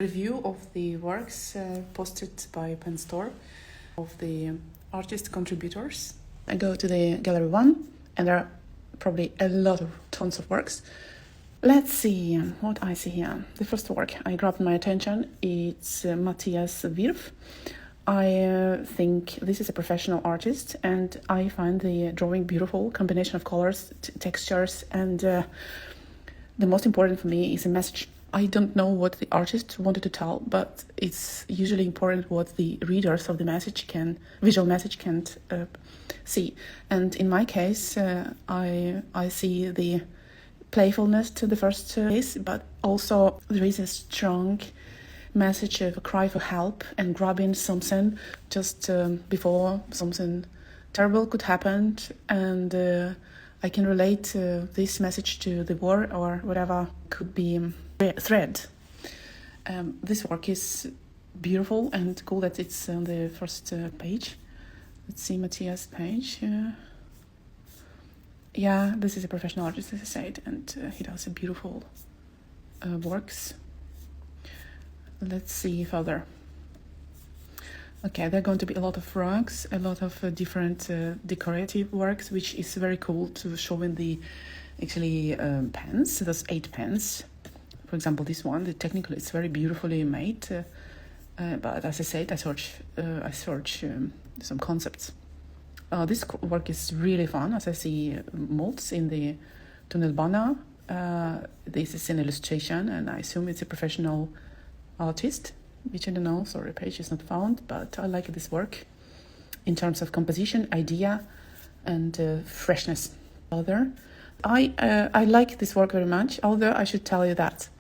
Review of the works posted by Pen Store of the artist contributors. I go to the gallery 1 and there are probably tons of works. Let's see what I see here. The first work I grabbed my attention, it's Matthias Wirf. I think this is a professional artist and I find the drawing beautiful, combination of colors, textures, and the most important for me is a message. I don't know what the artist wanted to tell, but it's usually important what the readers of the visual message can see. And in my case, I see the playfulness to the first case, but also there is a strong message of a cry for help and grabbing something just before something terrible could happen. And I can relate this message to the war or whatever could be thread. This work is beautiful and cool that it's on the first page. Let's see Matthias' page. Yeah, this is a professional artist, as I said, and he does beautiful works. Let's see further. Okay, there are going to be a lot of rugs, a lot of different decorative works, which is very cool to show in the pens. There's 8 pens. For example, this one, technically it's very beautifully made, but as I said, I search some concepts. This work is really fun, as I see molds in the tunnelbana. This is an illustration, and I assume it's a professional artist, which I don't know, sorry, page is not found, but I like this work in terms of composition, idea, and freshness. I like this work very much, although I should tell you that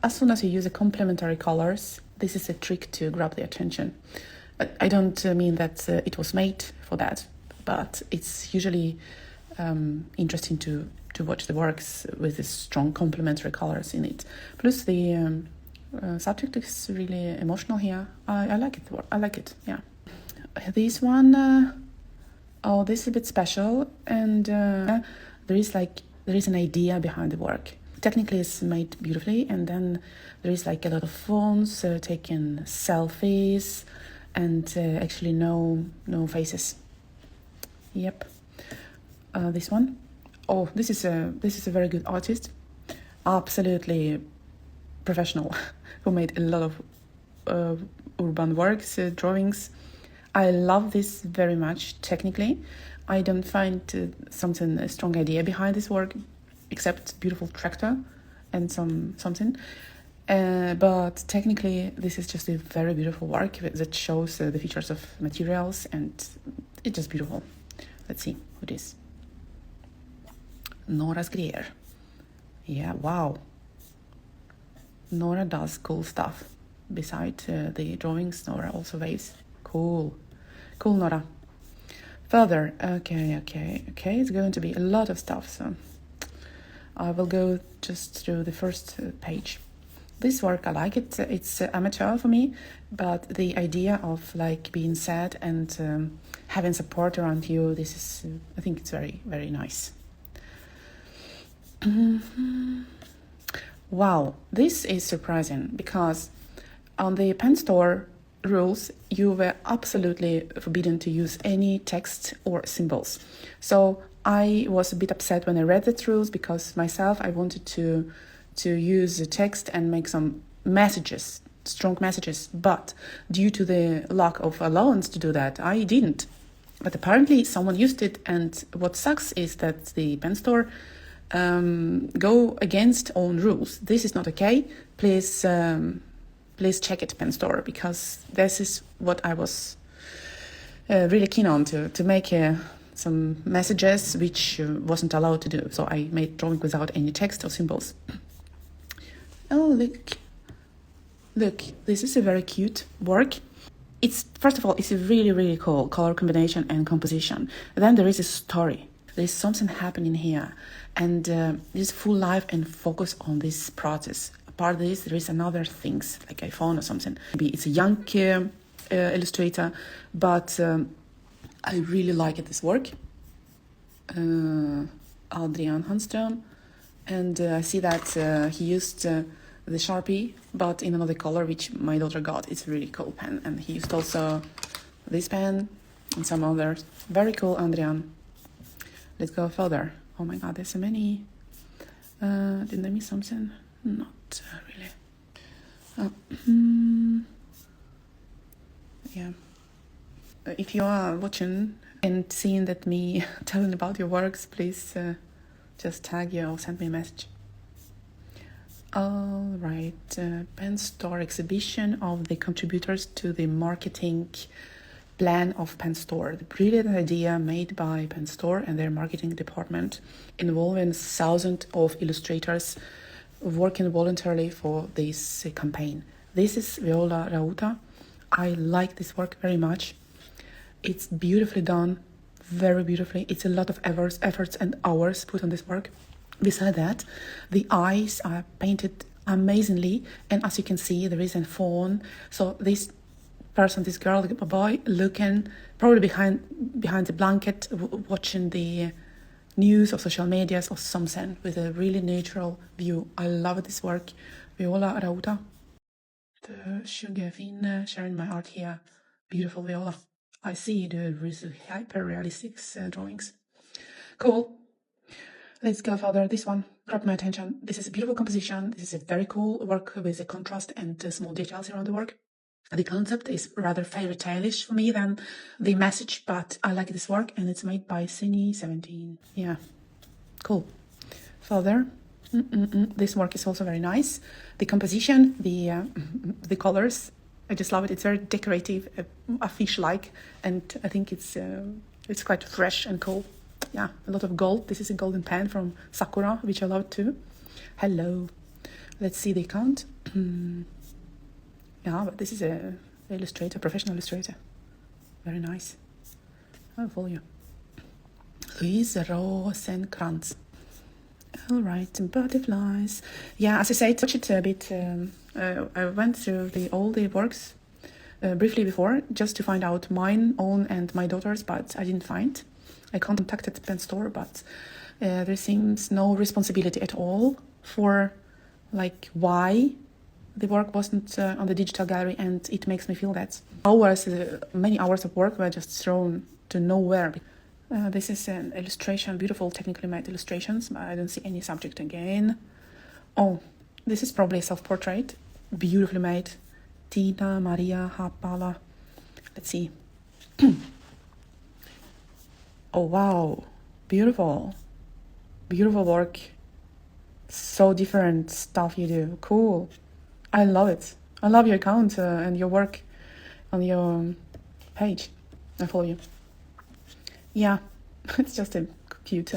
as soon as you use the complementary colors, this is a trick to grab the attention. I don't mean that it was made for that, but it's usually interesting to watch the works with the strong complementary colors in it. Plus the subject is really emotional here. I like it. I like it. Yeah. This one, this is a bit special, and there is an idea behind the work. Technically, it's made beautifully, and then there is a lot of phones taking selfies, and actually no faces. Yep. This one. Oh, this is a very good artist. Absolutely professional, who made a lot of urban works, drawings. I love this very much. Technically, I don't find a strong idea behind this work, except beautiful tractor and something. But technically, this is just a very beautiful work that shows the features of materials, and it's just beautiful. Let's see who it is. Nora Sgrier. Yeah, wow. Nora does cool stuff. Besides the drawings, Nora also waves. Cool, Nora. Further, okay. It's going to be a lot of stuff, so I will go just through the first page. This work, I like it. It's amateur for me, but the idea of being sad and having support around you, this is, I think it's very, very nice. Wow, this is surprising because on the Pen Store rules, you were absolutely forbidden to use any text or symbols. So I was a bit upset when I read the rules because myself, I wanted to use the text and make some messages, strong messages. But due to the lack of allowance to do that, I didn't. But apparently someone used it, and what sucks is that the Pen Store go against own rules. This is not okay. Please check it, Pen Store, because this is what I was really keen on to make some messages which wasn't allowed to do. So I made drawing without any text or symbols. Oh, look, this is a very cute work. First of all, it's a really, really cool color combination and composition. Then there is a story. There's something happening here, and there's full life and focus on this process. Apart of this, there is another things like iPhone or something. Maybe it's a young illustrator, but I really like this work. Adrian Handström, and I see that he used the Sharpie, but in another color, which my daughter got. It's a really cool pen. And he used also this pen and some others. Very cool, Adrian. Let's go further. Oh my god, there's so many. Didn't I miss something? Not really. Yeah. If you are watching and seeing that me telling about your works, please just tag you or send me a message. All right, Pen Store exhibition of the contributors to the marketing plan of Pen Store. The brilliant idea made by Pen Store and their marketing department, involving thousands of illustrators working voluntarily for this campaign. This is Viola Rauta. I like this work very much. It's beautifully done, very beautifully. It's a lot of efforts and hours put on this work. Beside that, the eyes are painted amazingly, and as you can see, there is a fawn. So this person, this girl, a boy, looking probably behind the blanket, watching the news or social medias or something with a really natural view. I love this work. Viola Rauta. The sugar fin sharing my art here. Beautiful Viola. I see the hyper realistic drawings. Cool. Let's go further. This one grabbed my attention. This is a beautiful composition. This is a very cool work with a contrast and small details around the work. The concept is rather fairy tale-ish for me than the message, but I like this work, and it's made by Cine17. Yeah, cool. Further, this work is also very nice. The composition, the colors, I just love it. It's very decorative, a fish-like, and I think it's quite fresh and cool. Yeah, a lot of gold. This is a golden pen from Sakura, which I love too. Hello. Let's see the account. Yeah, but this is a illustrator, professional illustrator. Very nice. I'll follow you. Louise Rosenkrantz. All right, butterflies. Yeah, as I said, watch it a bit. I went through all the works briefly before, just to find out mine, own, and my daughter's, but I didn't find. I contacted Pen Store, but there seems no responsibility at all for, like, why the work wasn't on the digital gallery, and it makes me feel that many hours of work were just thrown to nowhere. This is an illustration, beautiful technically made illustrations, but I don't see any subject again. Oh, this is probably a self-portrait, beautifully made. Tina Maria Hapala. Let's see. Oh, wow. Beautiful. Beautiful work. So different stuff you do. Cool. I love it. I love your account and your work on your page. I follow you. Yeah, it's just a cute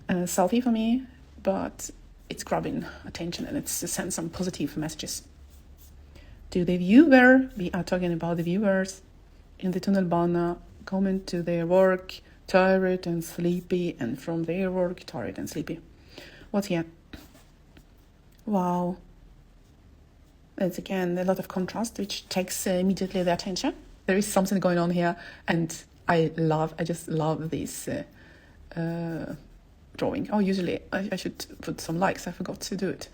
selfie for me, but it's grabbing attention and it's sends some positive messages. To the viewer, we are talking about the viewers in the tunnelbana, comment to their work, tired and sleepy, and from their work, tired and sleepy. What's here? Wow. It's again a lot of contrast, which takes immediately the attention. There is something going on here, and I just love this drawing. Oh, usually I should put some likes. I forgot to do it,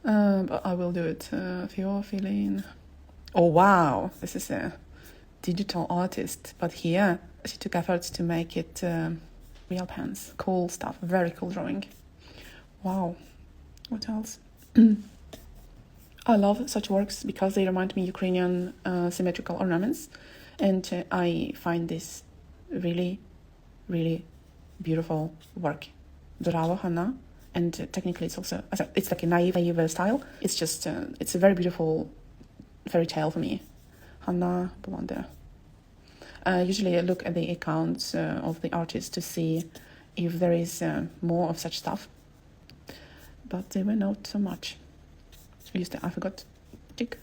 but I will do it. If you're feeling, oh wow, this is a digital artist, but here she took efforts to make it real pens. Cool stuff. Very cool drawing. Wow. What else? I love such works because they remind me Ukrainian symmetrical ornaments, and I find this really, really beautiful work. Bravo, Hanna. And technically it's also, it's like a naive style. It's just, it's a very beautiful fairy tale for me. Hanna Bolander. Usually I look at the accounts of the artists to see if there is more of such stuff, but they were not so much. I forgot. Tick.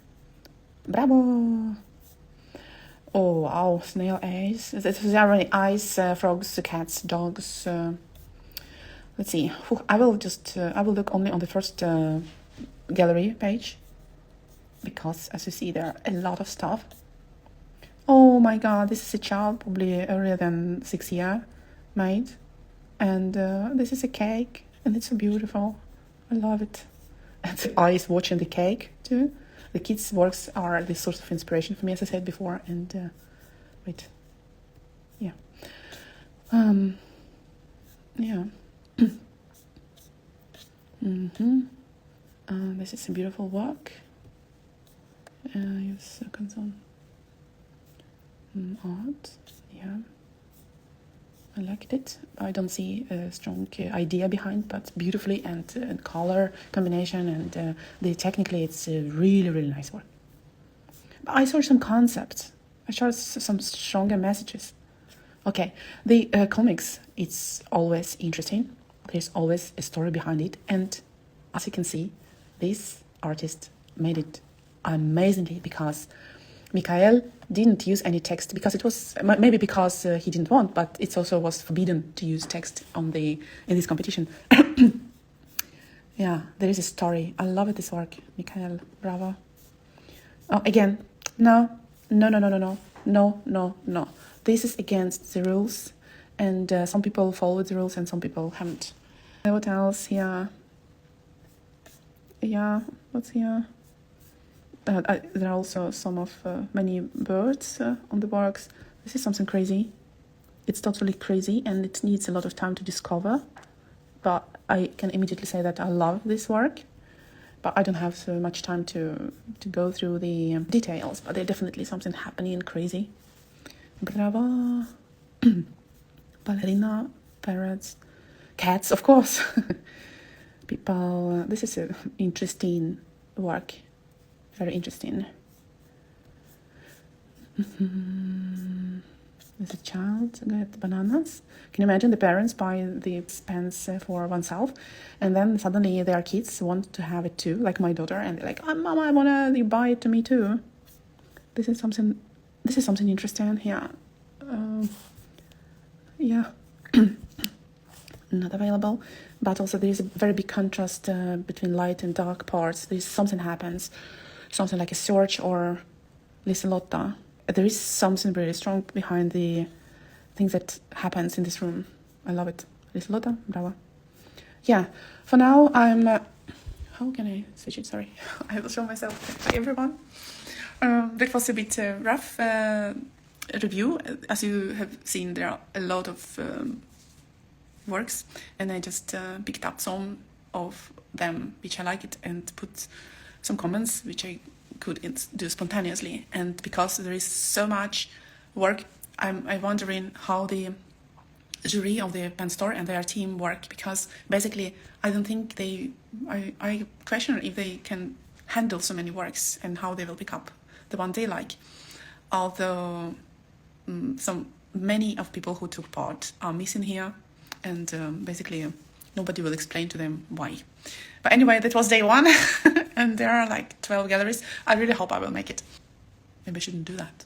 Bravo! Oh wow, snail eyes. There are many eyes, frogs, cats, dogs. Let's see. I will look only on the first gallery page, because as you see there are a lot of stuff. Oh my god, this is a child, probably earlier than 6 years, made. And this is a cake, and it's so beautiful. I love it. and the eyes watching the cake too. The kids' works are the source of inspiration for me, as I said before. And wait, yeah, yeah. This is a beautiful work. Use seconds on art. Yeah, I liked it. I don't see a strong idea behind, but beautifully and color combination and technically it's a really, really nice work. But I saw some concepts. I saw some stronger messages. Okay, the comics, it's always interesting. There's always a story behind it. And as you can see, this artist made it amazingly because Mikhail didn't use any text because it was, maybe because he didn't want, but it also was forbidden to use text in this competition. Yeah, there is a story. I love this work, Mikhail, bravo. Oh, again, no. This is against the rules, and some people follow the rules and some people haven't. What else here? Yeah, what's here? There are also some of many birds on the works. This is something crazy. It's totally crazy and it needs a lot of time to discover. But I can immediately say that I love this work. But I don't have so much time to go through the details. But there's definitely something happening and crazy. Bravo. Ballerina, parrots, cats, of course. People, this is an interesting work. Very interesting. There's a child get bananas. Can you imagine the parents buy the pens for oneself, and then suddenly their kids want to have it too, like my daughter, and they're like, "Oh, Mama, I wanna buy it to me too." This is something interesting here. Yeah. Not available, but also there is a very big contrast between light and dark parts. There's something happens, something like a search or Liselotta. There is something really strong behind the things that happens in this room. I love it. Liselotta, bravo. Yeah, for now I'm... how can I switch it? Sorry, I will show myself. Hi everyone. That was a bit rough review. As you have seen, there are a lot of works, and I just picked up some of them which I like it and put some comments which I could do spontaneously. And because there is so much work, I'm wondering how the jury of the pen store and their team work, because basically I don't think I question if they can handle so many works and how they will pick up the one they like. Although many of people who took part are missing here, and basically nobody will explain to them why. But anyway, that was day one, and there are like 12 galleries. I really hope I will make it. Maybe I shouldn't do that.